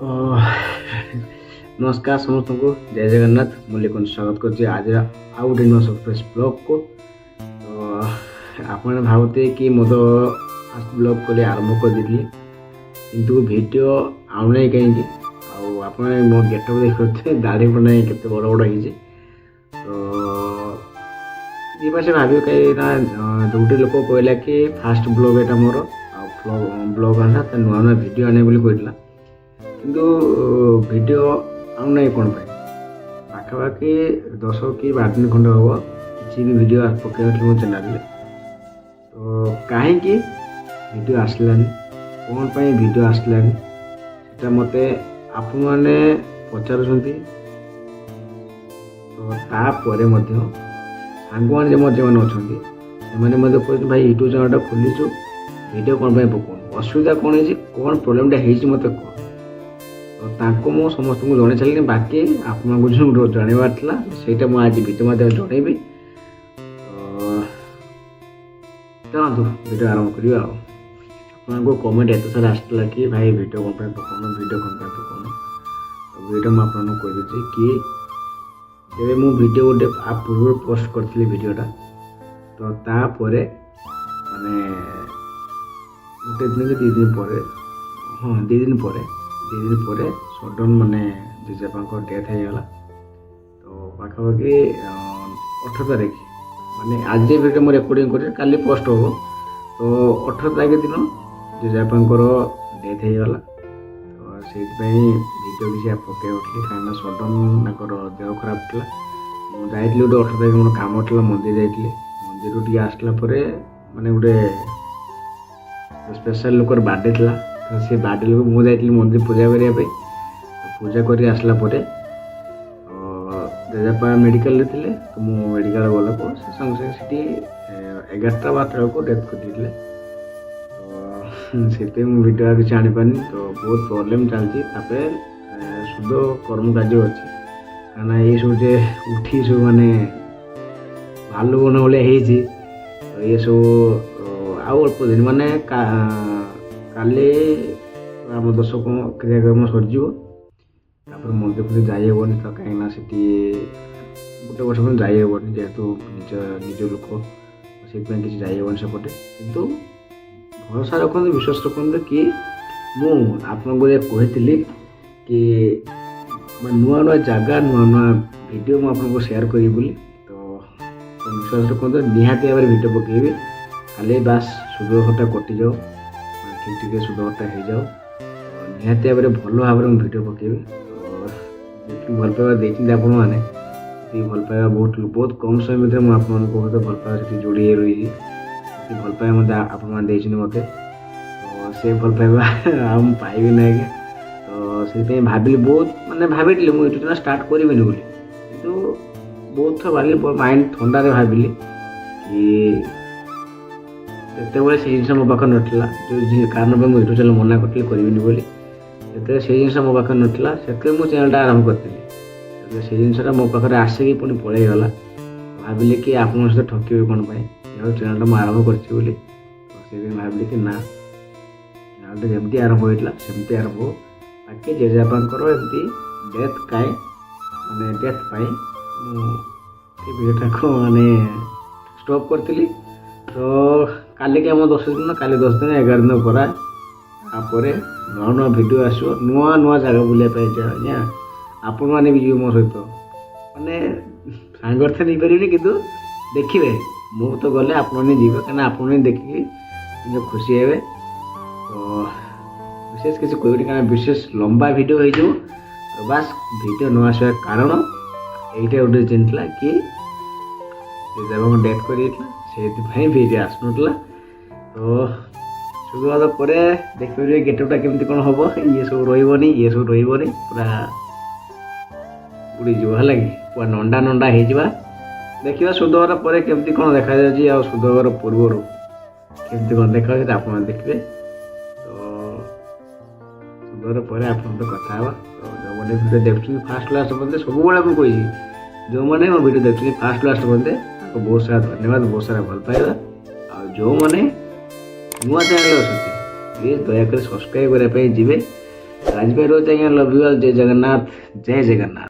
नमस्कार समस्त को जय जगन्नाथ मुझे स्वागत कर आज आउ गोटे नुआ सरप्राइज ब्लॉग को आप भावते कि मो तो फास्ट ब्लॉग को आरंभ कर दी किंतु वीडियो आउना कहीं आप मो गेटअप देखते दाढ़ी बना के बड़ बड़ हो तो ये भाव कहीं जो लोक कहला कि फास्ट ब्लॉग यहाँ मोर ब्लॉग आना नुआ नुआ वीडियो आने कहला किंतु वीडियो आउना कौन पाखापाखि 10 कि 12 दिन खंड हम किसी भी वीडियो पकड़ मो चैनल तो कहीं वीडियो आसलानी कौन पाई वीडियो आसलानी सेटा मते आप मैंने पचार तो तापर सांग मैंने जो मैंने अच्छा से भाई यूट्यूब चैनल खोलीचु वीडियो कौन पकाउन असुविधा कौन है कौन प्रोब्लेमटा है मत कह तो मु समस्त को जन सारे बाकी आपको जो जनवार था मुझे आज वीडियो मध्य जनइबी चलतु वीडियो आरंभ करिए आपको कमेंट एत सारा आसला कि भाई वीडियो कौन पकाउन वीडियो कौन पकाउन तो वीडियो मुझे कहीदे कि जब मु वीडियो गोटे आप पूर्व पोस्ट करी वीडियोटा तो तापर माने गोटे दिन कि 2 दिन पर हाँ 2 दिन पर सडन माने जेजेपा डेथ होगा तो पाखापाखि 18 तारीख माने आज वीडियो मुझे रेकर्डिंग कर काली पोस्ट हो तो 18 तारीख दिन जेजेपा डेथ होगा तो से वीडियो किसी पकई उठली कहीं सडन देह खराब था मुझे गोटे 18 तारीख मोर कम था मंदिर जाइए मंदिर टी आसला माने गोटे स्पेशल लोकर बर्थडे था तो से बर्थडे लोक मुझे मंदिर पूजा करने पूजा कर आसला जेजेपा मेडिकल थे तो मु मेडिकल गला को संगे संगे 11-12 को डेथ कर तो वीडियो किसी आनी पानी तो बहुत प्रॉब्लम चलती शुद्ध कर्म कार्य अच्छी कहना ये सब उठी सब माने भालू बन भाई तो ये सब अल्प दिन माने काली आम दर्शक क्रियाक्रम सरजी मंदिर फंदिर जाइबनी तो कहीं से गोटे वर्ष पर जाइबनी जेहेतु निज लोक से किसी जाइबनी सेपटे कितु भरोसा रखते विश्वास रखते कि मुझे कही कि नुआ नुआ जगह नुआ नुआ वीडियो मुझे शेयर करी तो विश्वास रखते निहाती भाव वीडियो पकेबी खाली बास सुदूरता कटि जाओ ठीक सुदूरता हो जाओ निहाती भाव भल भाव में वीडियो पकेबी तो भल पाइबा देखते आपण मैंने भल पाइबा बहुत कम समय भितर मुझे बहुत भल पाइबा जोड़ी रही भल पाइबा मत मत तो से भल पाइबा पाइबी ना तो से भाविली बहुत माने भाभी मुझे यूट्यूब चैनल स्टार्ट करी बोली कितु बहुत थर भाविली माइंड थंडा भाविली कि जिते से जिन मो पाखे नाला जो कारण मुझे यूट्यूब चैनल मना करी बोली जो से जिन मो पाखे नाला से मुझे चैनल आरंभ करी से जिनसा मो पाखे आसिक पुणी पलैगला भाविली कि आप सहित ठकबे कौन चैनल मुझे आरंभ करी तो भाविली कि ना चैनल जमी आरंभ होता सेमती आरंभ हो बाकी जेजेपा एमती डेथ कहीं माने डेथ वीडियोटा को माने स्टॉप करी तो काली आम 10 दिन काली 10 दिन 11 दिन पर तापर नुआ नुआ वीडियो आसो नुआ नुआ जगह बुलाया आपण मैंने भी जी मो सहित माने सांगर तो नहीं पारे कि देखिए मु तो गले आपने जी कहीं आपने देखिए जो खुशी हे तो विशेष किसी कोई क्या विशेष लंबा वीडियो हो तो बास वीडियो न आसार कारण यहीटा गोटे जिनला कि जब डेथ कर वीडियो आसनुला तो शुरुआत पर देखिए गेटअपटा केमती कौन हम ये सब रही ये सब रही पूरा उड़ी जो है कि पूरा नंडा नंडा हो देखा शुद्धर पर केमती कौन देखा जाए शुद्धर पूर्वर केमती कौन देखा आप देखिए तो शुद्धर पर आप कथा तो जो मैंने वीडियो देखुं फास्ट लास्ट बंदे सब मुझे कही जो मैंने मो वीडियो देखुं फास्ट लास्ट बंदे बहुत सारा धन्यवाद बहुत सारा भल पाइबा आ जो मैंने नुआ चैनल अच्छा प्लीज दयाकोर सब्सक्राइब करने जी ରାଜ ଭାଇ ରହୁଛି ଆଜ୍ଞା, ଲଭ୍ ୟୁ ଅଲ୍, ଜୟ ଜଗନ୍ନାଥ, ଜୟ ଜଗନ୍ନାଥ।